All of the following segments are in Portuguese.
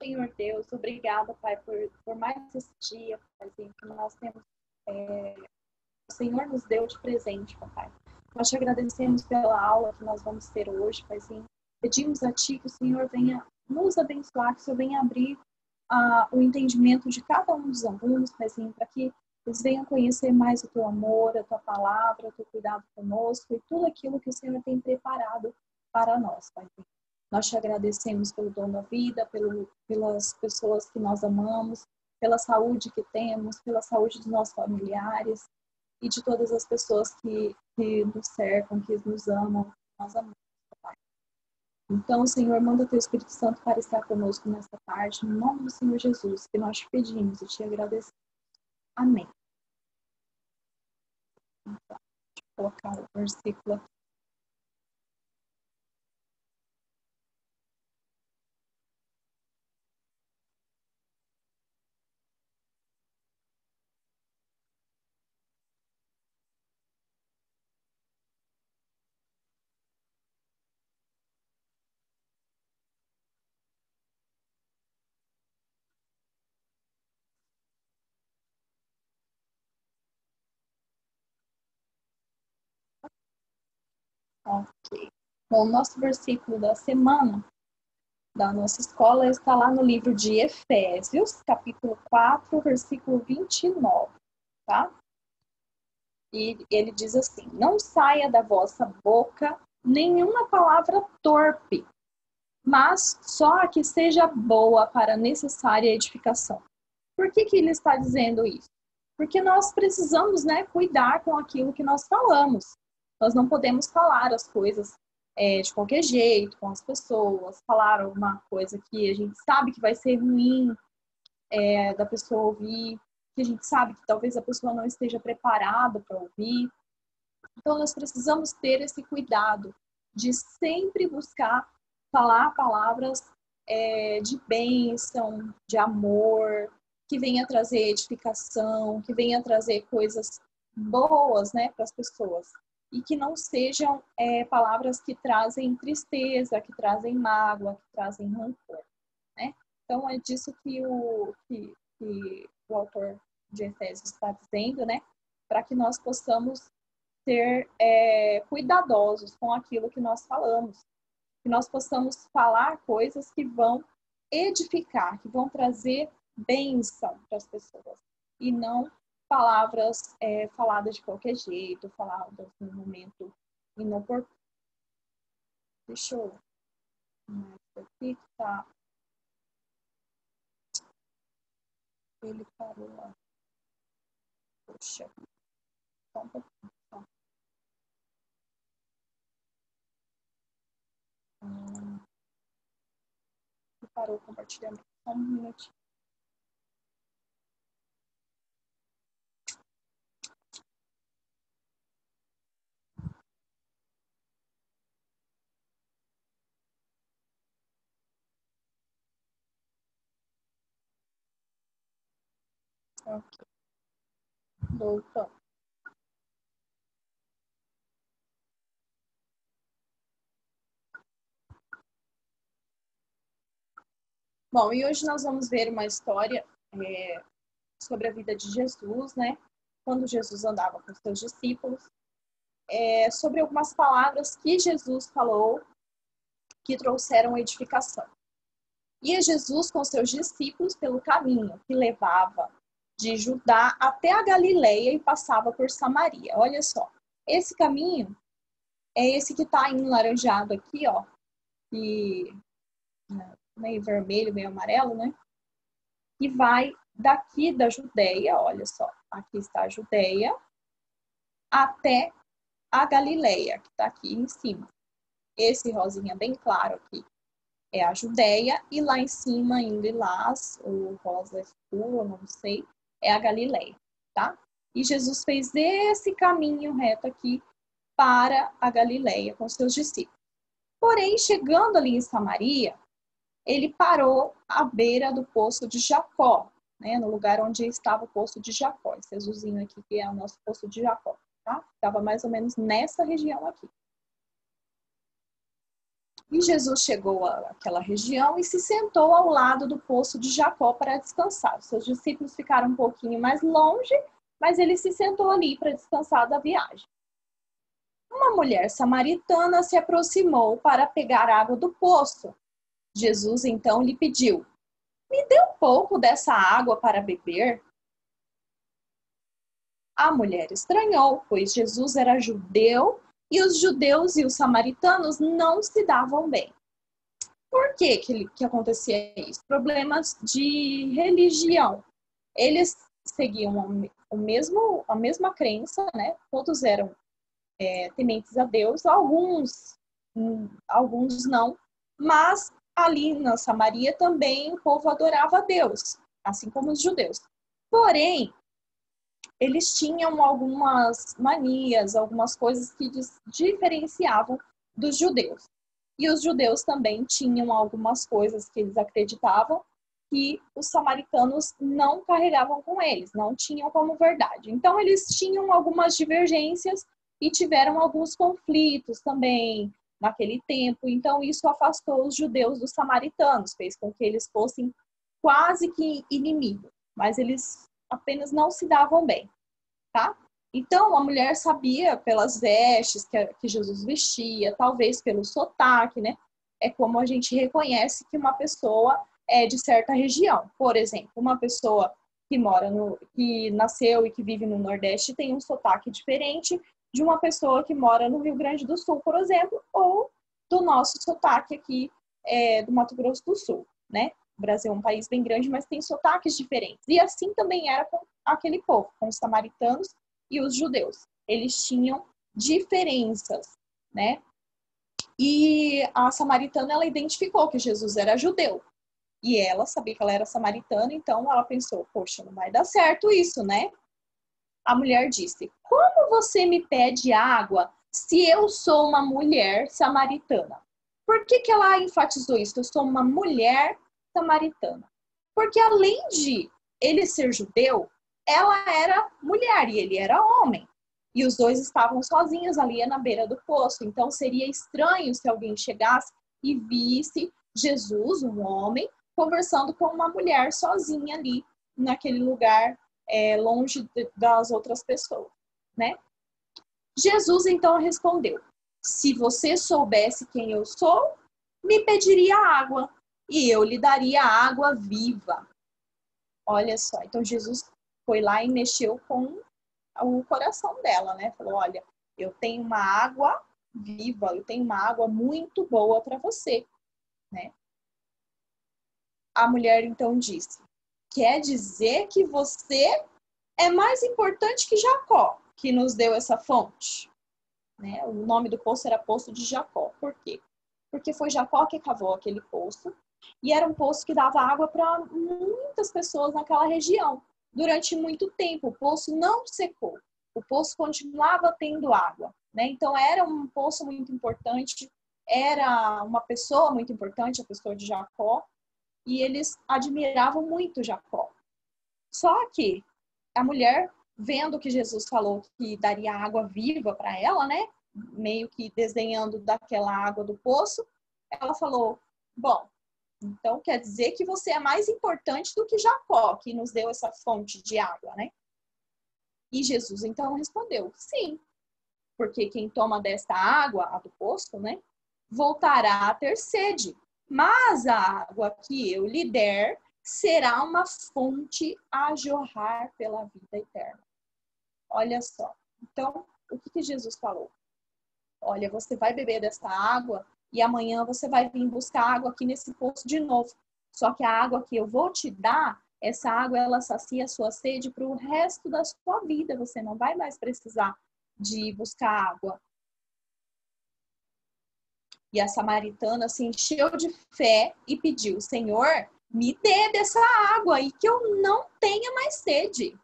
Senhor Deus, obrigada, Pai, por mais esse dia, Paizinho, que nós temos, o Senhor nos deu de presente, Papai. Nós te agradecemos pela aula que nós vamos ter hoje, Paizinho. Pedimos a Ti que o Senhor venha nos abençoar, que o Senhor venha abrir o entendimento de cada um dos alunos, Paizinho, para que eles venham conhecer mais o Teu amor, a Tua palavra, o Teu cuidado conosco e tudo aquilo que o Senhor tem preparado para nós, Paizinho. Nós te agradecemos pelo dom da vida, pelas pessoas que nós amamos, pela saúde que temos, pela saúde dos nossos familiares e de todas as pessoas que nos cercam, que nos amam, que nós amamos, Pai. Então, Senhor, manda Teu Espírito Santo para estar conosco nesta tarde, no nome do Senhor Jesus, que nós te pedimos e te agradecemos. Amém. Então, deixa eu colocar o versículo aqui. Ok. Bom, o nosso versículo da semana da nossa escola está lá no livro de Efésios, capítulo 4, versículo 29, tá? E ele diz assim: não saia da vossa boca nenhuma palavra torpe, mas só a que seja boa para a necessária edificação. Por que ele está dizendo isso? Porque nós precisamos, né, cuidar com aquilo que nós falamos. Nós não podemos falar as coisas de qualquer jeito com as pessoas, falar alguma coisa que a gente sabe que vai ser ruim da pessoa ouvir, que a gente sabe que talvez a pessoa não esteja preparada para ouvir. Então, nós precisamos ter esse cuidado de sempre buscar falar palavras de bênção, de amor, que venha trazer edificação, que venha trazer coisas boas, né, para as pessoas. E que não sejam palavras que trazem tristeza, que trazem mágoa, que trazem rancor, né? Então, é disso que o autor de Efésios está dizendo, né? Para que nós possamos ser cuidadosos com aquilo que nós falamos. Que nós possamos falar coisas que vão edificar, que vão trazer bênção para as pessoas. E não palavras faladas de qualquer jeito, faladas no momento inoportuno. Deixa eu... Aqui que tá... Ele parou lá. Poxa. Só um pouquinho. Só. Parou o compartilhamento. Só um minutinho. Ok. Voltou. Bom, e hoje nós vamos ver uma história sobre a vida de Jesus, né? Quando Jesus andava com seus discípulos, sobre algumas palavras que Jesus falou que trouxeram edificação. Ia Jesus com seus discípulos pelo caminho que levava de Judá até a Galileia e passava por Samaria. Olha só, esse caminho é esse que está enlaranjado aqui, ó, e meio vermelho, meio amarelo, né? Que vai daqui da Judéia, olha só, aqui está a Judéia, até a Galileia, que está aqui em cima. Esse rosinha bem claro aqui é a Judéia, e lá em cima, em lilás, ou rosa escuro, não sei, é a Galileia, tá? E Jesus fez esse caminho reto aqui para a Galileia com seus discípulos. Porém, chegando ali em Samaria, ele parou à beira do poço de Jacó, né, no lugar onde estava o poço de Jacó. Esse azulzinho aqui que é o nosso poço de Jacó, tá? Estava mais ou menos nessa região aqui. E Jesus chegou àquela região e se sentou ao lado do poço de Jacó para descansar. Seus discípulos ficaram um pouquinho mais longe, mas ele se sentou ali para descansar da viagem. Uma mulher samaritana se aproximou para pegar água do poço. Jesus então lhe pediu: "Me dê um pouco dessa água para beber." A mulher estranhou, pois Jesus era judeu e os judeus e os samaritanos não se davam bem. Por que acontecia isso? Problemas de religião. Eles seguiam a mesma crença, né? Todos eram tementes a Deus, alguns não, mas ali na Samaria também o povo adorava a Deus, assim como os judeus. Porém, eles tinham algumas manias, algumas coisas que diferenciavam dos judeus. E os judeus também tinham algumas coisas que eles acreditavam que os samaritanos não carregavam com eles, não tinham como verdade. Então, eles tinham algumas divergências e tiveram alguns conflitos também naquele tempo. Então, isso afastou os judeus dos samaritanos, fez com que eles fossem quase que inimigos, mas eles apenas não se davam bem, tá? Então, a mulher sabia pelas vestes que Jesus vestia, talvez pelo sotaque, né? É como a gente reconhece que uma pessoa é de certa região. Por exemplo, uma pessoa que nasceu e que vive no Nordeste tem um sotaque diferente de uma pessoa que mora no Rio Grande do Sul, por exemplo, ou do nosso sotaque aqui do Mato Grosso do Sul, né? O Brasil é um país bem grande, mas tem sotaques diferentes. E assim também era com aquele povo, com os samaritanos e os judeus. Eles tinham diferenças, né? E a samaritana, ela identificou que Jesus era judeu. E ela sabia que ela era samaritana, então ela pensou, poxa, não vai dar certo isso, né? A mulher disse: "Como você me pede água se eu sou uma mulher samaritana?" Por que ela enfatizou isso? Eu sou uma mulher samaritana. Porque além de ele ser judeu, ela era mulher e ele era homem. E os dois estavam sozinhos ali na beira do poço. Então seria estranho se alguém chegasse e visse Jesus, um homem, conversando com uma mulher sozinha ali naquele lugar longe das outras pessoas, né? Jesus então respondeu: "Se você soubesse quem eu sou, me pediria água e eu lhe daria água viva." Olha só, então Jesus foi lá e mexeu com o coração dela, né? Falou: "Olha, eu tenho uma água viva, eu tenho uma água muito boa para você", né? A mulher então disse: "Quer dizer que você é mais importante que Jacó, que nos deu essa fonte?" Né? O nome do poço era Poço de Jacó. Por quê? Porque foi Jacó que cavou aquele poço e era um poço que dava água para muitas pessoas naquela região. Durante muito tempo, o poço não secou. O poço continuava tendo água, né? Então, era um poço muito importante, era uma pessoa muito importante, a pessoa de Jacó, e eles admiravam muito Jacó. Só que a mulher, vendo que Jesus falou que daria água viva para ela, né? Meio que desenhando daquela água do poço, ela falou: "Bom, então quer dizer que você é mais importante do que Jacó, que nos deu essa fonte de água, né?" E Jesus então respondeu: "Sim, porque quem toma desta água, a do poço, né, voltará a ter sede. Mas a água que eu lhe der será uma fonte a jorrar pela vida eterna." Olha só. Então, o que Jesus falou? Olha, você vai beber dessa água e amanhã você vai vir buscar água aqui nesse poço de novo. Só que a água que eu vou te dar, essa água, ela sacia a sua sede para o resto da sua vida. Você não vai mais precisar de buscar água. E a samaritana se encheu de fé e pediu: "Senhor, me dê dessa água e que eu não tenha mais sede."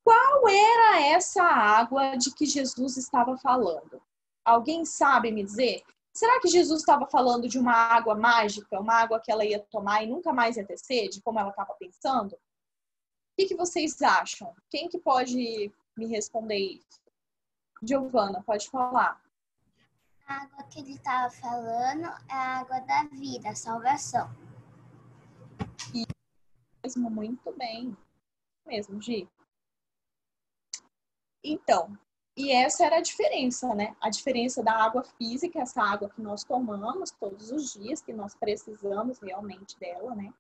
Qual era essa água de que Jesus estava falando? Alguém sabe me dizer? Será que Jesus estava falando de uma água mágica, uma água que ela ia tomar e nunca mais ia ter sede, como ela estava pensando? O que vocês acham? Quem que pode me responder isso? Giovana, pode falar. A água que ele estava falando é a água da vida, a salvação. Mesmo, muito bem. Mesmo, Gi. Então, e essa era a diferença, né? A diferença da água física, essa água que nós tomamos todos os dias, que nós precisamos realmente dela, né?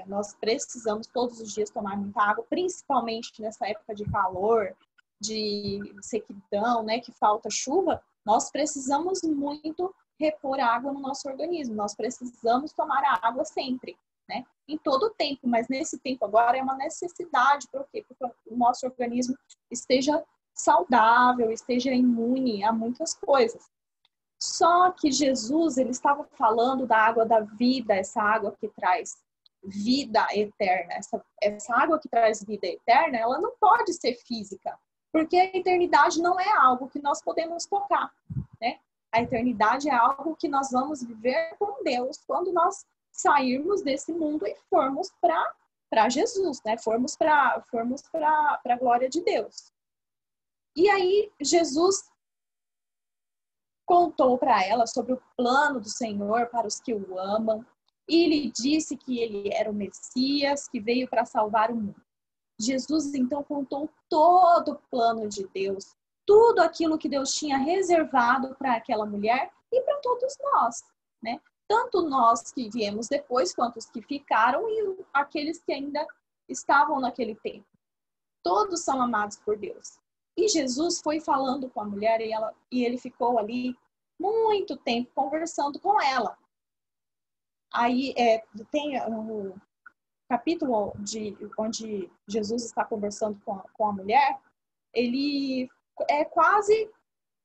Nós precisamos todos os dias tomar muita água, principalmente nessa época de calor, de sequidão, né? Que falta chuva, nós precisamos muito repor água no nosso organismo, nós precisamos tomar água sempre, né? Em todo o tempo, mas nesse tempo agora é uma necessidade, por quê? Porque o nosso organismo esteja saudável, esteja imune a muitas coisas. Só que Jesus, ele estava falando da água da vida, essa água que traz vida eterna. Essa água que traz vida eterna, ela não pode ser física, porque a eternidade não é algo que nós podemos tocar, né? A eternidade é algo que nós vamos viver com Deus quando nós sairmos desse mundo e formos para Jesus, né? Formos para a glória de Deus. E aí, Jesus contou para ela sobre o plano do Senhor para os que o amam. E lhe disse que ele era o Messias, que veio para salvar o mundo. Jesus, então, contou todo o plano de Deus, tudo aquilo que Deus tinha reservado para aquela mulher e para todos nós, né? Tanto nós que viemos depois, quanto os que ficaram e aqueles que ainda estavam naquele tempo. Todos são amados por Deus. E Jesus foi falando com a mulher e ele ficou ali muito tempo conversando com ela. Aí tem o capítulo onde Jesus está conversando com a mulher, ele é quase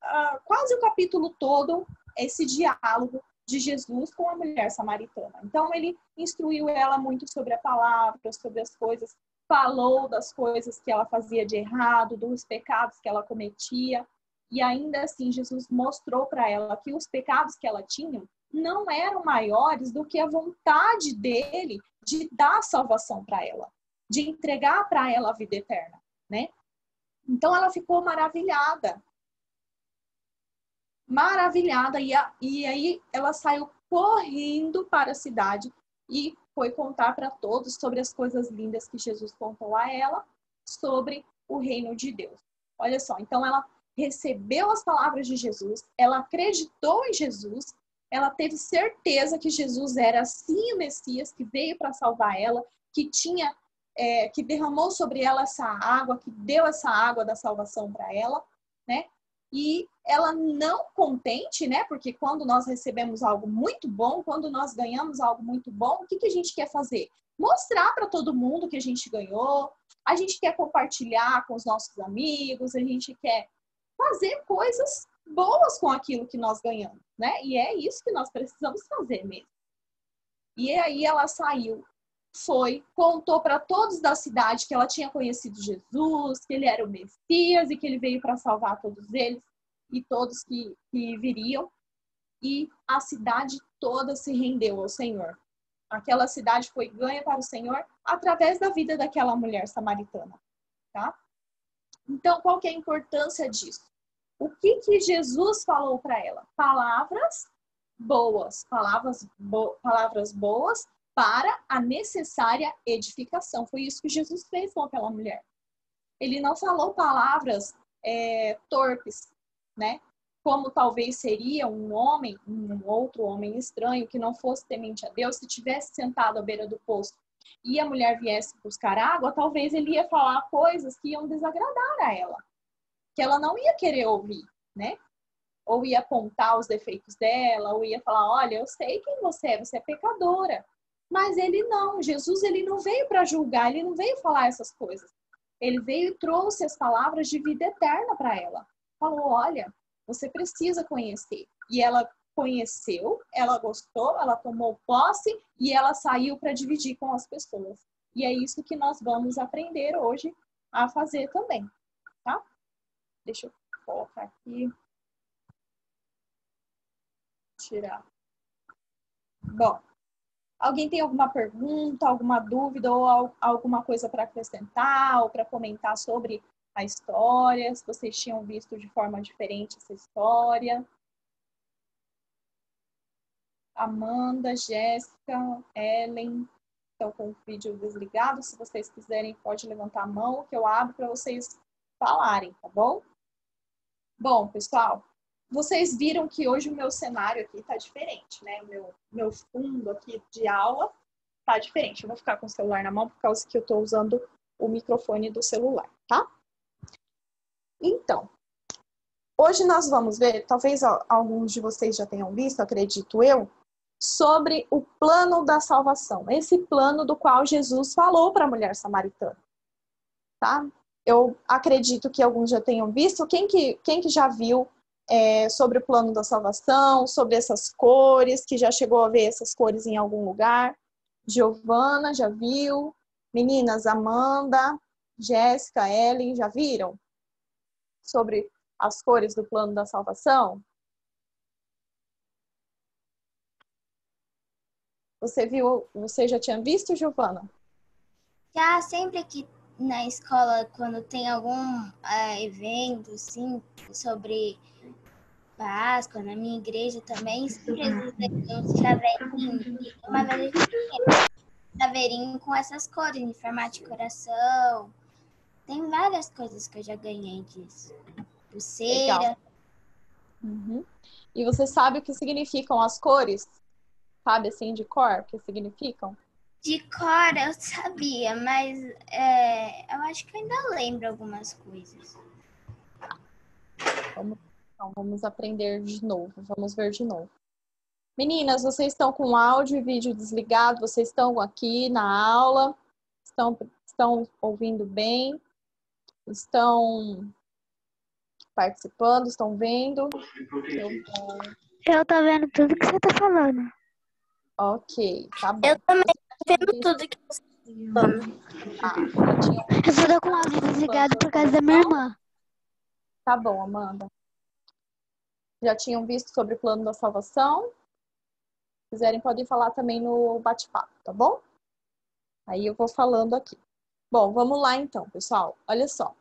o capítulo todo esse diálogo de Jesus com a mulher samaritana. Então ele instruiu ela muito sobre a palavra, sobre as coisas, falou das coisas que ela fazia de errado, dos pecados que ela cometia, e ainda assim Jesus mostrou para ela que os pecados que ela tinha não eram maiores do que a vontade dele de dar salvação para ela, de entregar para ela a vida eterna, né? Então ela ficou maravilhada, e aí ela saiu correndo para a cidade e foi contar para todos sobre as coisas lindas que Jesus contou a ela sobre o reino de Deus. Olha só, então ela recebeu as palavras de Jesus, ela acreditou em Jesus, ela teve certeza que Jesus era sim o Messias, que veio para salvar ela, que derramou sobre ela essa água, que deu essa água da salvação para ela, né? E ela não contente, né? Porque quando nós recebemos algo muito bom, quando nós ganhamos algo muito bom, o que a gente quer fazer? Mostrar para todo mundo que a gente ganhou, a gente quer compartilhar com os nossos amigos, a gente quer fazer coisas boas com aquilo que nós ganhamos, né? E é isso que nós precisamos fazer mesmo. E aí ela saiu, contou para todos da cidade que ela tinha conhecido Jesus, que ele era o Messias e que ele veio para salvar todos eles e todos que viriam. E a cidade toda se rendeu ao Senhor. Aquela cidade foi ganha para o Senhor através da vida daquela mulher samaritana, tá? Então, qual que é a importância disso? O que Jesus falou para ela? Palavras boas, palavras boas para a necessária edificação. Foi isso que Jesus fez com aquela mulher. Ele não falou palavras torpes, né? Como talvez seria um outro homem estranho que não fosse temente a Deus, se tivesse sentado à beira do poço e a mulher viesse buscar água, talvez ele ia falar coisas que iam desagradar a ela, que ela não ia querer ouvir, né? Ou ia apontar os defeitos dela, ou ia falar, olha, eu sei quem você é pecadora. Mas ele não, Jesus ele não veio para julgar, ele não veio falar essas coisas. Ele veio e trouxe as palavras de vida eterna para ela. Falou, olha, você precisa conhecer. E ela conheceu, ela gostou, ela tomou posse e ela saiu para dividir com as pessoas. E é isso que nós vamos aprender hoje a fazer também, tá? Deixa eu colocar aqui. Tirar. Bom, alguém tem alguma pergunta, alguma dúvida ou alguma coisa para acrescentar ou para comentar sobre a história? Se vocês tinham visto de forma diferente essa história? Amanda, Jéssica, Ellen, estão com o vídeo desligado. Se vocês quiserem, pode levantar a mão que eu abro para vocês falarem, tá bom? Bom, pessoal, vocês viram que hoje o meu cenário aqui está diferente, né? O meu fundo aqui de aula está diferente. Eu vou ficar com o celular na mão por causa que eu estou usando o microfone do celular, tá? Então, hoje nós vamos ver, talvez alguns de vocês já tenham visto, acredito eu, sobre o plano da salvação. Esse plano do qual Jesus falou para a mulher samaritana, tá? Eu acredito que alguns já tenham visto. Quem que já viu sobre o plano da salvação, sobre essas cores, que já chegou a ver essas cores em algum lugar? Giovana, já viu? Meninas, Amanda, Jéssica, Ellen, já viram? Sobre as cores do plano da salvação? Você viu? Você já tinha visto, Giovana? Já sempre que na escola, quando tem algum evento, assim, sobre Páscoa, na minha igreja também, sempre existem uns chaveirinhos. E uma vez eu tinha chaveirinho com essas cores, em formato de coração. Tem várias coisas que eu já ganhei disso. Pulseira. Legal. Uhum. E você sabe o que significam as cores? Sabe, assim, de cor, o que significam? De cor eu sabia, mas eu acho que eu ainda lembro algumas coisas. Então, vamos aprender de novo, vamos ver de novo. Meninas, vocês estão com áudio e vídeo desligado? Vocês estão aqui na aula? Estão ouvindo bem? Estão participando? Estão vendo? Eu tô vendo tudo que você tá falando. Ok, tá bom. Eu também tô vendo tudo que você tá falando. Eu só tô com o áudio desligado por causa da minha irmã. Tá bom, Amanda. Já tinham visto sobre o plano da salvação? Se quiserem, podem falar também no bate-papo, tá bom? Aí eu vou falando aqui. Bom, vamos lá então, pessoal. Olha só.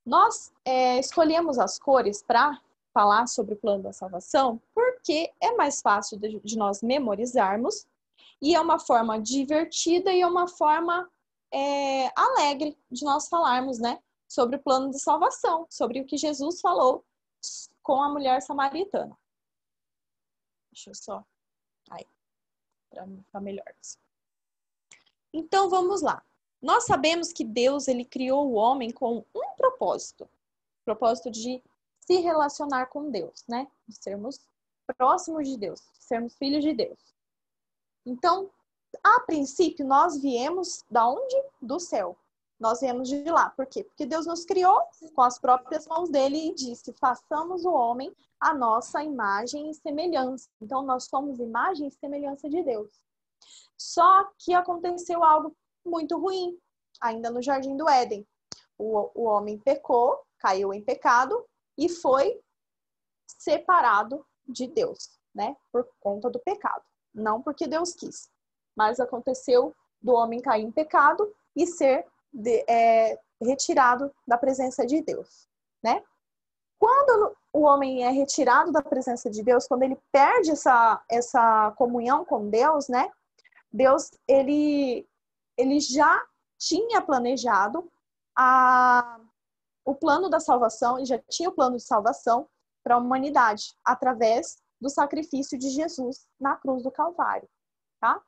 Nós escolhemos as cores para falar sobre o plano da salvação porque é mais fácil de nós memorizarmos e é uma forma divertida e é uma forma alegre de nós falarmos, né, sobre o plano de salvação, sobre o que Jesus falou com a mulher samaritana. Deixa eu só... Aí, para ficar melhor. Então, vamos lá. Nós sabemos que Deus ele criou o homem com um propósito. O propósito de se relacionar com Deus, né? De sermos próximos de Deus, de sermos filhos de Deus. Então, a princípio, nós viemos da onde? Do céu. Nós viemos de lá. Por quê? Porque Deus nos criou com as próprias mãos dele e disse, façamos o homem a nossa imagem e semelhança. Então, nós somos imagem e semelhança de Deus. Só que aconteceu algo muito ruim, ainda no Jardim do Éden. O homem pecou, caiu em pecado e foi separado de Deus, né? Por conta do pecado. Não porque Deus quis, mas aconteceu do homem cair em pecado e ser retirado da presença de Deus, né? Quando o homem é retirado da presença de Deus, quando ele perde essa comunhão com Deus, né? Deus, ele já tinha planejado o plano da salvação, ele já tinha o plano de salvação para a humanidade, através do sacrifício de Jesus na cruz do Calvário, tá?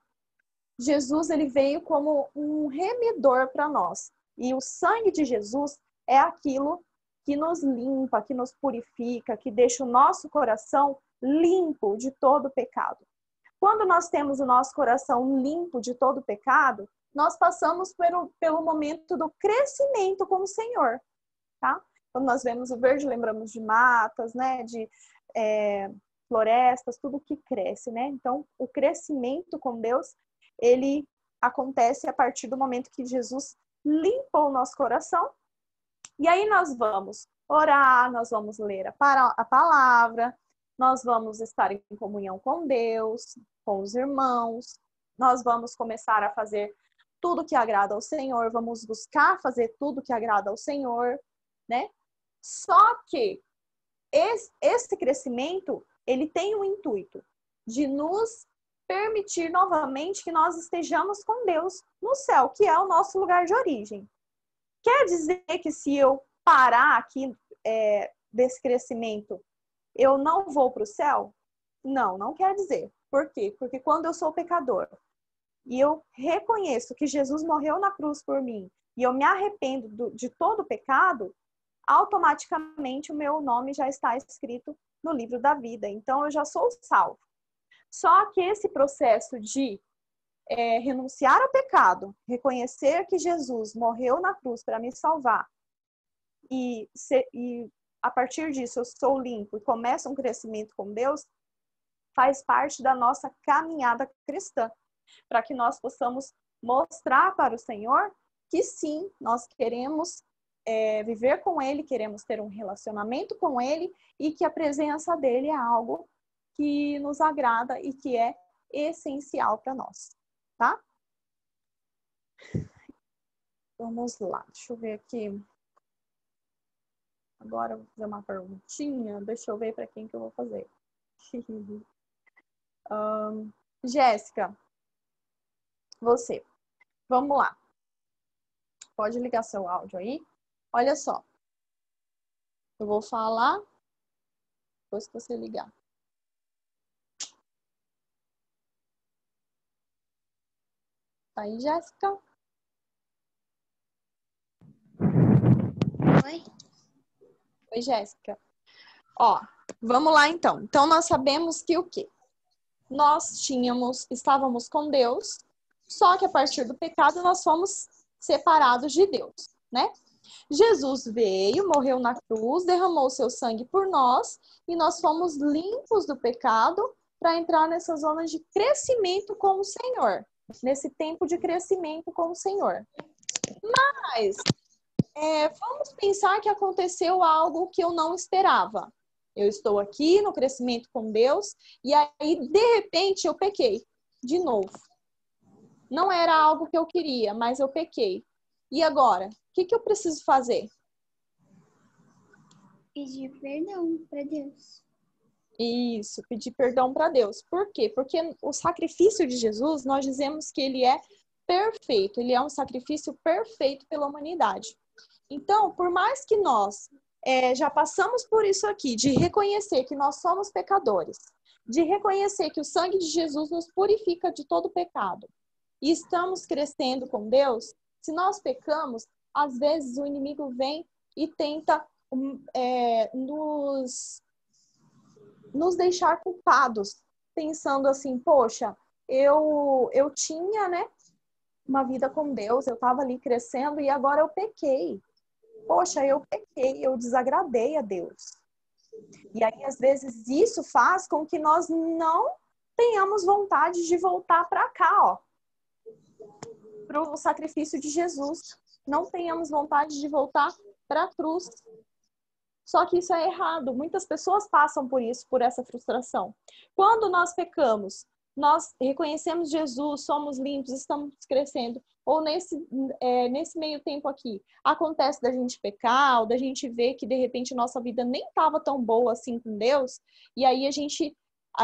Jesus, ele veio como um remidor para nós. E o sangue de Jesus é aquilo que nos limpa, que nos purifica, que deixa o nosso coração limpo de todo pecado. Quando nós temos o nosso coração limpo de todo pecado, nós passamos pelo momento do crescimento com o Senhor, tá? Quando nós vemos o verde, lembramos de matas, né? De florestas, tudo que cresce, né? Então, o crescimento com Deus, ele acontece a partir do momento que Jesus limpa o nosso coração. E aí nós vamos orar, nós vamos ler a palavra, nós vamos estar em comunhão com Deus, com os irmãos, nós vamos começar a fazer tudo que agrada ao Senhor, vamos buscar fazer tudo que agrada ao Senhor, né? Só que esse crescimento, ele tem um intuito. de nos permitir novamente que nós estejamos com Deus no céu, que é o nosso lugar de origem. Quer dizer que se eu parar aqui desse crescimento, eu não vou para o céu? Não, não quer dizer. Por quê? Porque quando eu sou pecador e eu reconheço que Jesus morreu na cruz por mim e eu me arrependo de todo o pecado, automaticamente o meu nome já está escrito no livro da vida. Então eu já sou salvo. Só que esse processo de renunciar ao pecado, reconhecer que Jesus morreu na cruz para me salvar e a partir disso eu sou limpo e começa um crescimento com Deus, faz parte da nossa caminhada cristã, para que nós possamos mostrar para o Senhor que sim, nós queremos viver com Ele, queremos ter um relacionamento com Ele e que a presença dEle é algo que nos agrada e que é essencial para nós, tá? Vamos lá, deixa eu ver aqui. Agora eu vou fazer uma perguntinha, deixa eu ver para quem que eu vou fazer. Jéssica, você. Vamos lá. Pode ligar seu áudio aí. Olha só. Eu vou falar depois que você ligar. Tá aí, Jéssica? Oi? Oi, Jéssica. Ó, vamos lá então. Então, nós sabemos que o quê? Nós estávamos com Deus, só que a partir do pecado nós fomos separados de Deus, né? Jesus veio, morreu na cruz, derramou seu sangue por nós e nós fomos limpos do pecado para entrar nessa zona de crescimento com o Senhor, nesse tempo de crescimento com o Senhor. Mas vamos pensar que aconteceu algo que eu não esperava. Eu estou aqui no crescimento com Deus e aí, de repente, eu pequei de novo. Não era algo que eu queria, mas eu pequei. E agora? O que eu preciso fazer? Pedir perdão para Deus. Isso, pedir perdão para Deus. Por quê? Porque o sacrifício de Jesus, nós dizemos que ele é perfeito. Ele é um sacrifício perfeito pela humanidade. Então, por mais que nós já passamos por isso aqui, de reconhecer que nós somos pecadores, de reconhecer que o sangue de Jesus nos purifica de todo pecado, e estamos crescendo com Deus, se nós pecamos, às vezes o inimigo vem e tenta nos deixar culpados, pensando assim, poxa, eu tinha, né, uma vida com Deus, eu estava ali crescendo e agora eu pequei. Poxa, eu pequei, eu desagradei a Deus. E aí, às vezes, isso faz com que nós não tenhamos vontade de voltar para cá, ó, para o sacrifício de Jesus. Não tenhamos vontade de voltar para a cruz. Só que isso é errado. Muitas pessoas passam por isso, por essa frustração. Quando nós pecamos, nós reconhecemos Jesus, somos limpos, estamos crescendo. Ou nesse meio tempo aqui, acontece da gente pecar, ou da gente ver que de repente nossa vida nem estava tão boa assim com Deus, e aí a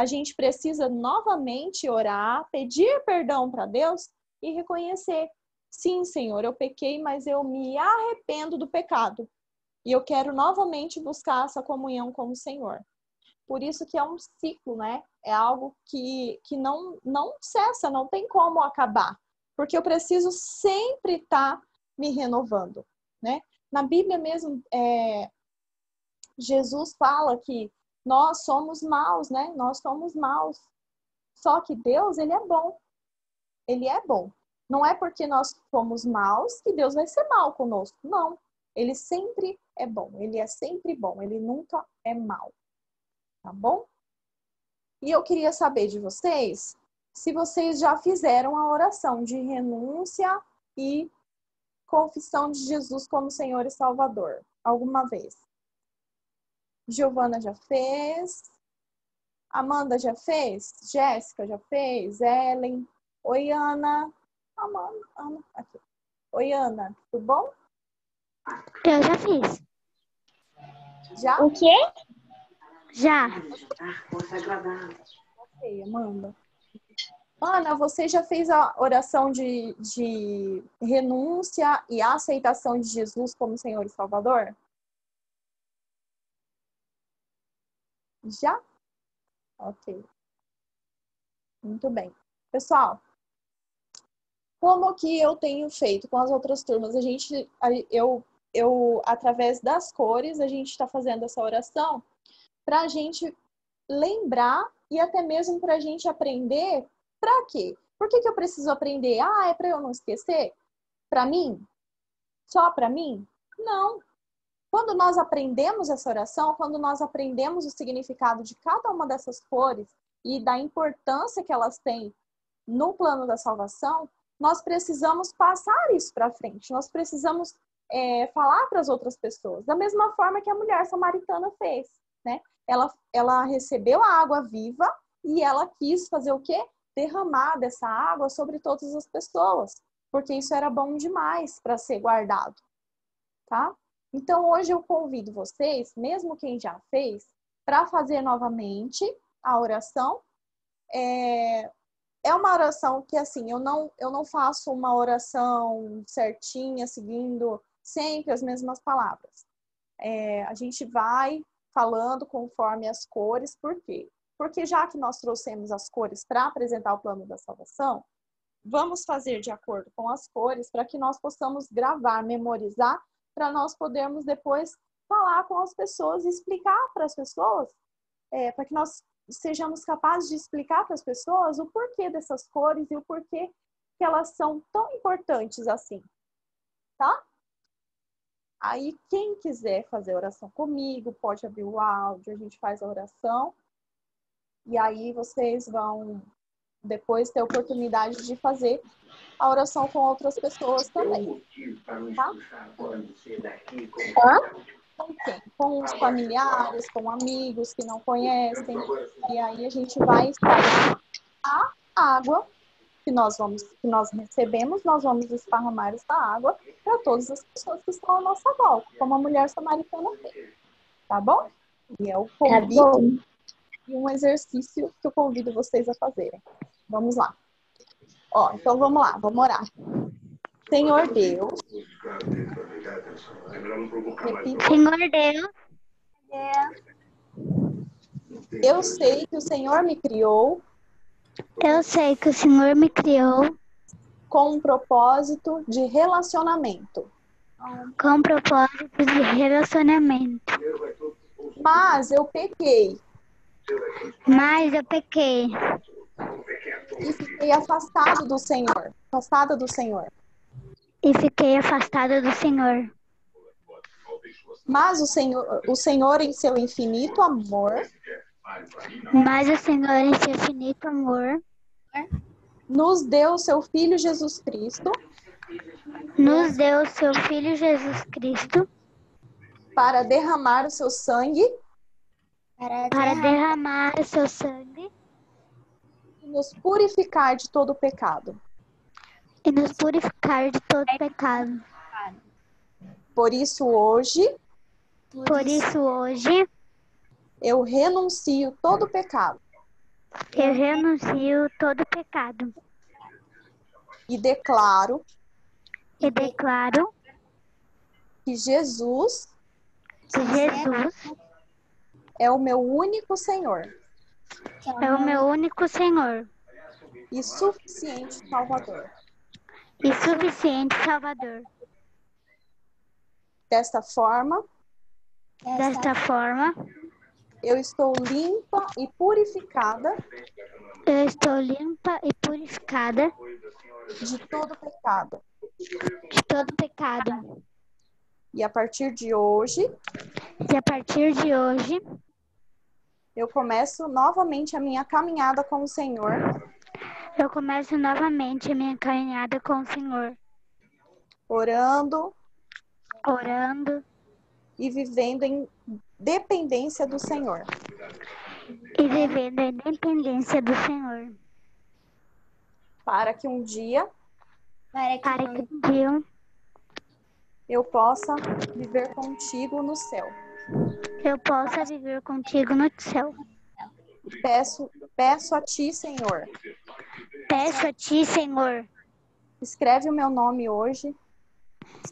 gente precisa novamente orar, pedir perdão para Deus e reconhecer, sim, Senhor, eu pequei, mas eu me arrependo do pecado. E eu quero novamente buscar essa comunhão com o Senhor. Por isso que é um ciclo, né? É algo que não cessa, não tem como acabar. Porque eu preciso sempre estar me renovando, né? Na Bíblia mesmo, Jesus fala que nós somos maus, né? Nós somos maus. Só que Deus, Ele é bom. Ele é bom. Não é porque nós somos maus que Deus vai ser mal conosco. Não. Ele sempre é bom. Ele é sempre bom. Ele nunca é mal. Tá bom? E eu queria saber de vocês se vocês já fizeram a oração de renúncia e confissão de Jesus como Senhor e Salvador. Alguma vez. Giovana já fez. Amanda já fez. Jéssica já fez. Ellen. Oi, Ana. Ana. Aqui. Oi, Ana. Tudo bom? Eu já fiz. Já? O quê? Já. Ei, Amanda. Ana, você já fez a oração de renúncia e aceitação de Jesus como Senhor e Salvador? Já? Ok. Muito bem. Pessoal, como que eu tenho feito com as outras turmas? Através das cores, a gente está fazendo essa oração para a gente lembrar e até mesmo para a gente aprender. Para quê? Por que eu preciso aprender? Ah, é para eu não esquecer? Para mim? Só para mim? Não. Quando nós aprendemos essa oração, quando nós aprendemos o significado de cada uma dessas cores e da importância que elas têm no plano da salvação, nós precisamos passar isso para frente. Nós precisamos falar para as outras pessoas. Da mesma forma que a mulher samaritana fez, né? Ela recebeu a água viva e ela quis fazer o quê? Derramar dessa água sobre todas as pessoas, porque isso era bom demais para ser guardado, tá? Então, hoje eu convido vocês, mesmo quem já fez, para fazer novamente a oração. É uma oração que, assim, eu não faço uma oração certinha, seguindo sempre as mesmas palavras. A gente vai falando conforme as cores. Por quê? Porque já que nós trouxemos as cores para apresentar o plano da salvação, vamos fazer de acordo com as cores para que nós possamos gravar, memorizar, para nós podermos depois falar com as pessoas e explicar para as pessoas, para que nós sejamos capazes de explicar para as pessoas o porquê dessas cores e o porquê que elas são tão importantes assim, tá? Aí, quem quiser fazer oração comigo, pode abrir o áudio, a gente faz a oração. E aí, vocês vão depois ter a oportunidade de fazer a oração com outras pessoas também. Tá? Com quem? Com os familiares, com amigos que não conhecem. E aí, a gente vai espalhar a água que nós recebemos, nós vamos esparramar essa água para todas as pessoas que estão à nossa volta, como a mulher samaritana fez. Tá bom? E é o convite e um exercício que eu convido vocês a fazerem. Vamos lá. Então vamos lá, vamos orar. Senhor Deus. Senhor Deus, eu sei que o Senhor me criou. eu sei que o Senhor me criou Com um propósito de relacionamento. com um propósito de relacionamento. Mas eu pequei. E fiquei afastado do Senhor. Afastada do Senhor. Mas o Senhor em seu infinito amor. Nos deu seu Filho Jesus Cristo. Para derramar o seu sangue. E nos purificar de todo pecado. Por isso hoje. Eu renuncio todo pecado. E declaro. Que Jesus. É o meu único Senhor. E suficiente Salvador. Desta forma. Eu estou limpa e purificada. De todo pecado. E a partir de hoje. Eu começo novamente a minha caminhada com o Senhor. Orando. E vivendo em dependência do Senhor. Para que um dia. Eu possa viver contigo no céu. Peço a ti, Senhor. Peço a ti, Senhor. Escreve o meu nome hoje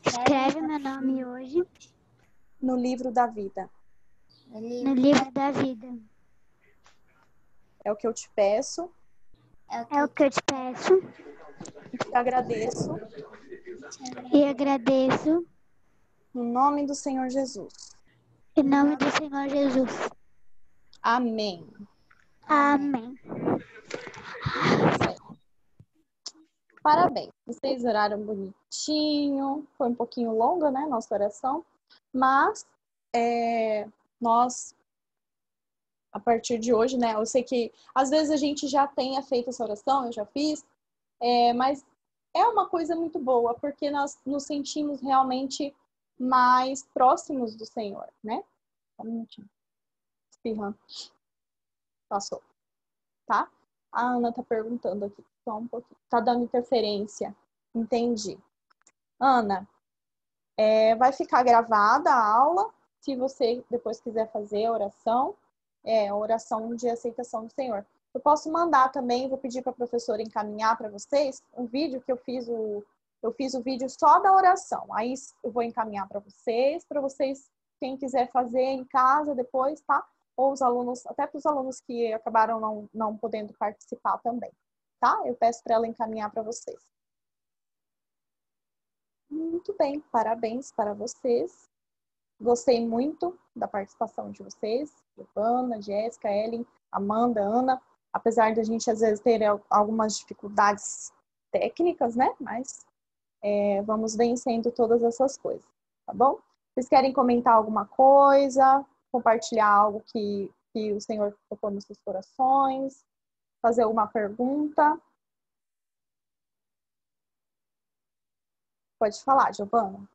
Escreve meu nome hoje no livro da vida. no livro da vida. É o que eu te peço É o que eu te peço e te agradeço e agradeço no nome do Senhor Jesus. em nome do Senhor Jesus. Amém. Amém. Parabéns. Vocês oraram bonitinho. Foi um pouquinho longa, né, nossa oração. Mas nós, a partir de hoje, né, eu sei que às vezes a gente já tenha feito essa oração, eu já fiz, mas é uma coisa muito boa, porque nós nos sentimos realmente mais próximos do Senhor, né? Só um minutinho. Espirrando. Passou, tá? A Ana tá perguntando aqui, só um pouquinho. Tá dando interferência. Entendi. Ana, vai ficar gravada a aula, se você depois quiser fazer a oração, a oração de aceitação do Senhor. Eu posso mandar também, vou pedir para a professora encaminhar para vocês um vídeo que eu fiz o vídeo só da oração. Aí eu vou encaminhar para vocês, quem quiser fazer em casa depois, tá? Ou os alunos, até para os alunos que acabaram não podendo participar também, tá? Eu peço para ela encaminhar para vocês. Muito bem, parabéns para vocês. Gostei muito da participação de vocês, Giovana, Jéssica, Ellen, Amanda, Ana, apesar de a gente às vezes ter algumas dificuldades técnicas, né? Mas vamos vencendo todas essas coisas, tá bom? Vocês querem comentar alguma coisa, compartilhar algo que o Senhor tocou nos seus corações, fazer alguma pergunta? Pode falar, Giovana.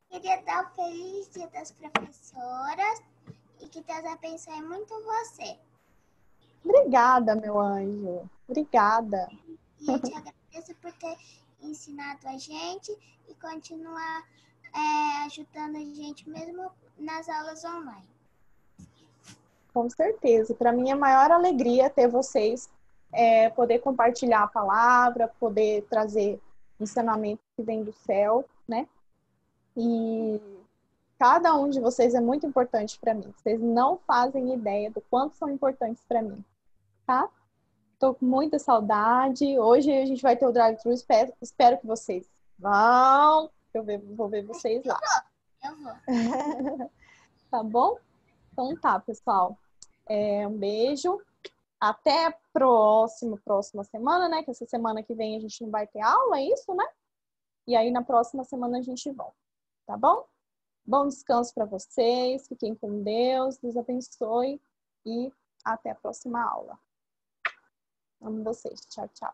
Queria dar um feliz dia das professoras e que Deus abençoe muito você. Obrigada, meu anjo. Obrigada. E eu te agradeço por ter ensinado a gente e continuar ajudando a gente mesmo nas aulas online. Com certeza. Para mim, a maior alegria ter vocês, poder compartilhar a palavra, poder trazer ensinamento que vem do céu, né? E cada um de vocês é muito importante para mim. Vocês não fazem ideia do quanto são importantes para mim, tá? Tô com muita saudade. Hoje a gente vai ter o drive-thru. Espero que vocês vão. Vou ver vocês lá. Eu vou. Tá bom? Então tá, pessoal. Um beijo. Até a próxima semana, né? Que essa semana que vem a gente não vai ter aula, é isso, né? E aí na próxima semana a gente volta, tá bom? Bom descanso para vocês. Fiquem com Deus. Deus abençoe. E até a próxima aula. Amo vocês. Tchau, tchau.